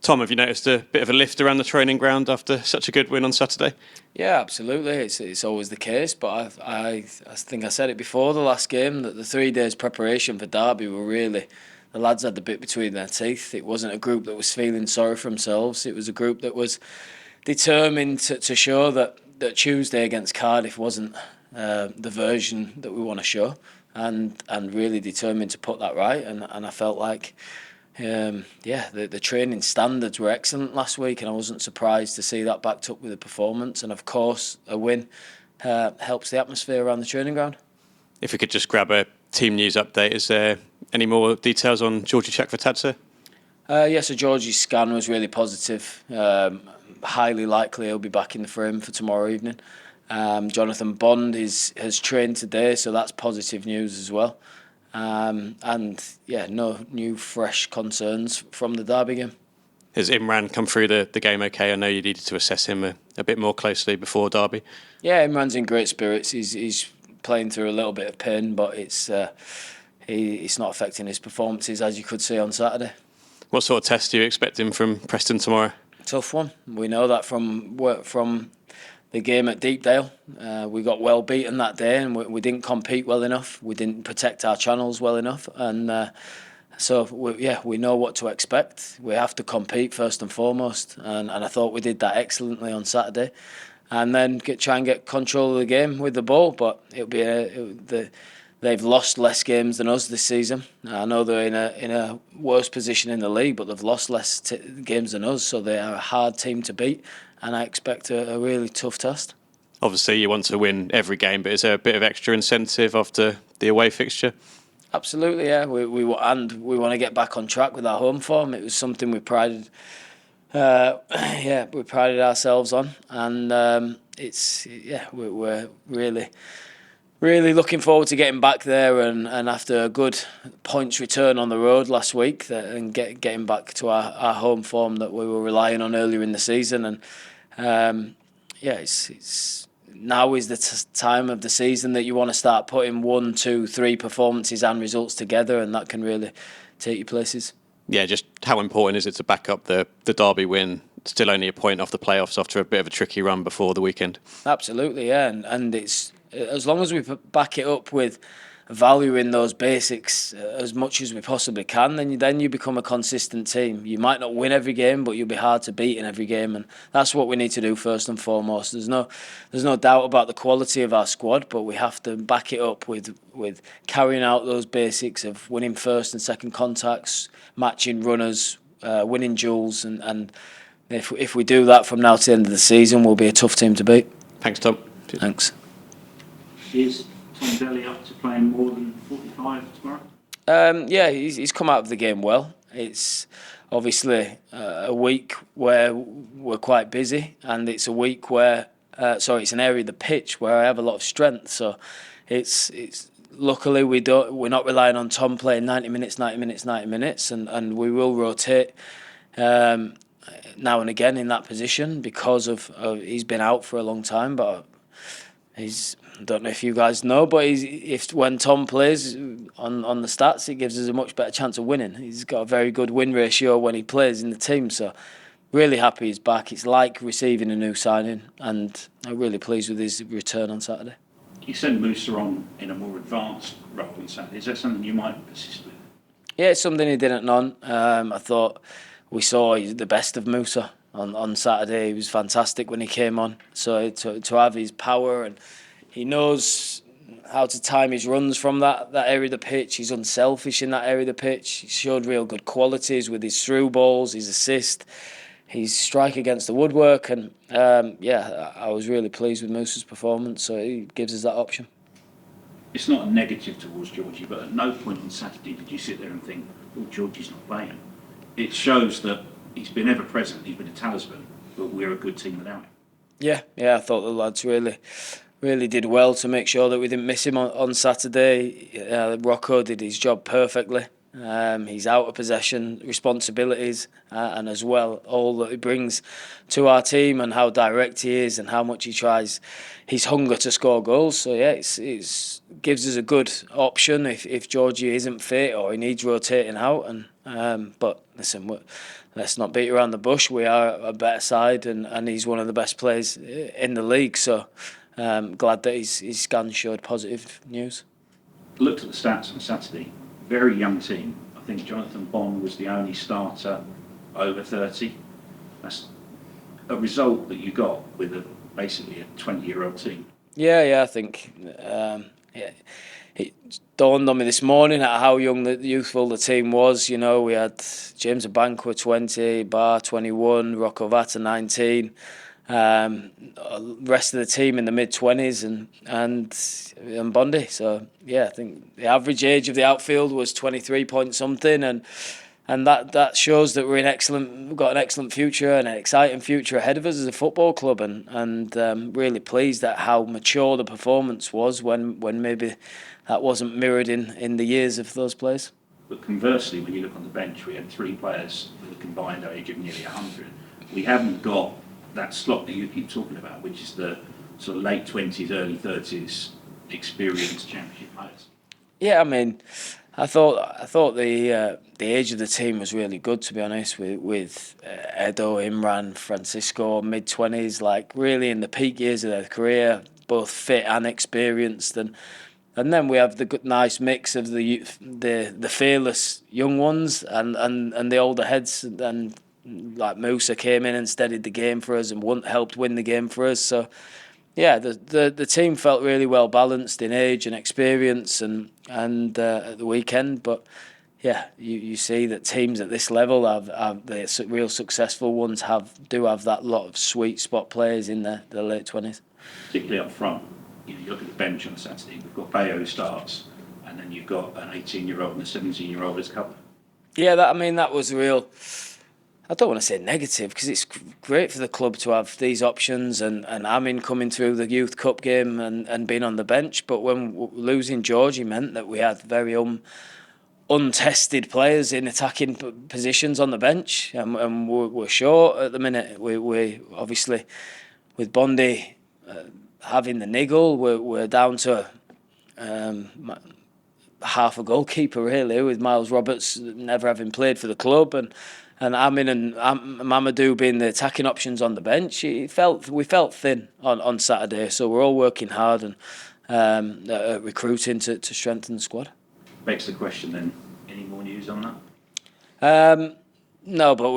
Tom, have you noticed a bit of a lift around the training ground after such a good win on Saturday? Yeah, absolutely. It's always the case, but I think I said it before the last game that the 3 days preparation for Derby were really, the lads had the bit between their teeth. It wasn't a group that was feeling sorry for themselves. It was a group that was determined to show that Tuesday against Cardiff wasn't the version that we want to show, and really determined to put that right. And I felt like the training standards were excellent last week, and I wasn't surprised to see that backed up with a performance. And of course, a win helps the atmosphere around the training ground. If we could just grab a team news update, is there any more details on Giorgi Chakvetadze? So Giorgi's scan was really positive. Highly likely he'll be back in the frame for tomorrow evening. Jonathan Bond has trained today, so that's positive news as well. No new fresh concerns from the Derby game. Has Imran come through the game okay? I know you needed to assess him a bit more closely before Derby. Yeah, Imran's in great spirits. He's playing through a little bit of pain, but it's not affecting his performances, as you could see on Saturday. What sort of test are you expecting from Preston tomorrow? Tough one. We know that from the game at Deepdale. We got well beaten that day, and we didn't compete well enough. We didn't protect our channels well enough, and we know what to expect. We have to compete first and foremost, and I thought we did that excellently on Saturday, and then try and get control of the game with the ball. But they've lost less games than us this season. I know they're in a worse position in the league, but they've lost less games than us, so they are a hard team to beat, and I expect a really tough test. Obviously, you want to win every game, but is there a bit of extra incentive after the away fixture? Absolutely, yeah. We want to get back on track with our home form. It was something we prided ourselves on, and we're really looking forward to getting back there, and after a good points return on the road last week, and getting back to our home form that we were relying on earlier in the season. And it's now is the time of the season that you want to start putting 1, 2, 3 performances and results together, and that can really take you places. Yeah, just how important is it to back up the Derby win? Still only a point off the playoffs after a bit of a tricky run before the weekend. Absolutely, yeah, and it's as long as we back it up with valuing those basics as much as we possibly can, then you become a consistent team. You might not win every game, but you'll be hard to beat in every game, and that's what we need to do first and foremost. There's no doubt about the quality of our squad, but we have to back it up with carrying out those basics of winning first and second contacts, matching runners, winning duels, and if we do that from now to the end of the season, we'll be a tough team to beat. Thanks, Tom. Thanks. Is Tom Daly up to playing more than 45 tomorrow? He's come out of the game well. It's obviously a week where we're quite busy, and it's a week where it's an area of the pitch where I have a lot of strength. So it's luckily we're not relying on Tom playing 90 minutes, and we will rotate now and again in that position because of he's been out for a long time, but I don't know if you guys know, but when Tom plays on the stats, it gives us a much better chance of winning. He's got a very good win ratio when he plays in the team, so really happy he's back. It's like receiving a new signing, and I'm really pleased with his return on Saturday. You sent Musa on in a more advanced role on Saturday. Is that something you might persist with? Yeah, it's something he didn't know. I thought we saw the best of Musa on Saturday. He was fantastic when he came on. So to have his power, and he knows how to time his runs from that area of the pitch. He's unselfish in that area of the pitch. He showed real good qualities with his through balls, his assist, his strike against the woodwork. And I was really pleased with Musa's performance. So he gives us that option. It's not a negative towards Giorgi, but at no point on Saturday did you sit there and think, oh, Giorgi's not playing. It shows that he's been ever present, he's been a talisman, but we're a good team without him. Yeah, I thought the lads really did well to make sure that we didn't miss him on Saturday. Rocco did his job perfectly. He's out of possession responsibilities, and as well all that he brings to our team, and how direct he is, and how much he tries, his hunger to score goals. So yeah, it gives us a good option if Giorgi isn't fit or he needs rotating out. And but listen, let's not beat around the bush. We are a better side, and he's one of the best players in the league. So glad that his scan showed positive news. Looked at the stats on Saturday. Very young team. I think Jonathan Bond was the only starter over 30. That's a result that you got with basically a 20-year-old team. Yeah, I think it dawned on me this morning at how young, youthful the team was. You know, we had James Abankwah 20, Bar 21, Rocco Vata 19, rest of the team in the mid-20s and Bondi. So yeah, I think the average age of the outfield was 23 point something, and that shows that we've got an excellent future and an exciting future ahead of us as a football club, and really pleased at how mature the performance was when maybe that wasn't mirrored in the years of those players. But conversely, when you look on the bench, we had 3 players with a combined age of nearly 100. We haven't got that slot that you keep talking about, which is the sort of late 20s, early 30s experienced championship players. Yeah, I mean, I thought the age of the team was really good, to be honest, with Edo, Imran, Francisco, mid-20s, like really in the peak years of their career, both fit and experienced, and then we have the nice mix of the fearless young ones and the older heads, and like Musa came in and steadied the game for us and helped win the game for us. So yeah, the team felt really well balanced in age and experience and at the weekend. But yeah, you see that teams at this level have the real successful ones do have that lot of sweet spot players in the late 20s. Particularly up front. You look at the bench on Saturday, we've got Bayo who starts, and then you've got an 18-year-old and a 17-year-old as cover. Yeah, that was real. I don't want to say negative, because it's great for the club to have these options and Amin coming through the Youth Cup game and being on the bench. But when losing Giorgi meant that we had very untested players in attacking positions on the bench, and we're short at the minute. We obviously, with Bondi having the niggle, we're down to half a goalkeeper really, with Miles Roberts never having played for the club, and Amin and Mamadou being the attacking options on the bench. We felt thin on Saturday, so we're all working hard and recruiting to strengthen the squad. Begs the question then, any more news on that? No, but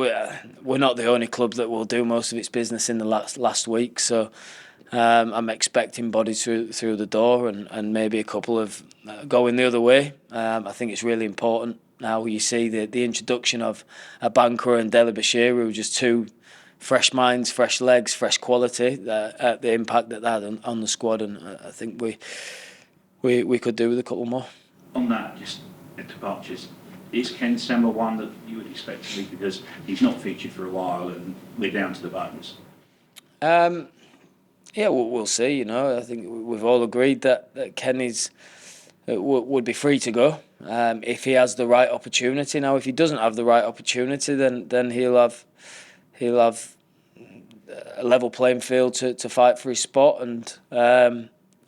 we're not the only club that will do most of its business in the last week, so I'm expecting bodies through the door and maybe a couple of going the other way. I think it's really important now. You see the introduction of Abankwah and Dele Bashiru, just 2 fresh minds, fresh legs, fresh quality, the impact that had on the squad, and I think we could do with a couple more. On that, just departures, is Ken Semler one that you would expect to leave because he's not featured for a while and we're down to the bones? Yeah, we'll see. You know, I think we've all agreed that Ken would be free to go if he has the right opportunity. Now, if he doesn't have the right opportunity, then he'll have a level playing field to fight for his spot.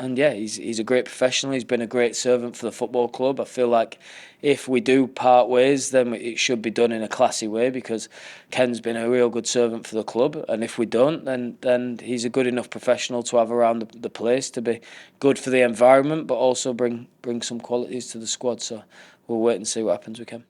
And yeah, he's a great professional. He's been a great servant for the football club. I feel like if we do part ways, then it should be done in a classy way, because Ken's been a real good servant for the club. And if we don't, then he's a good enough professional to have around the place, to be good for the environment, but also bring some qualities to the squad. So we'll wait and see what happens with Ken.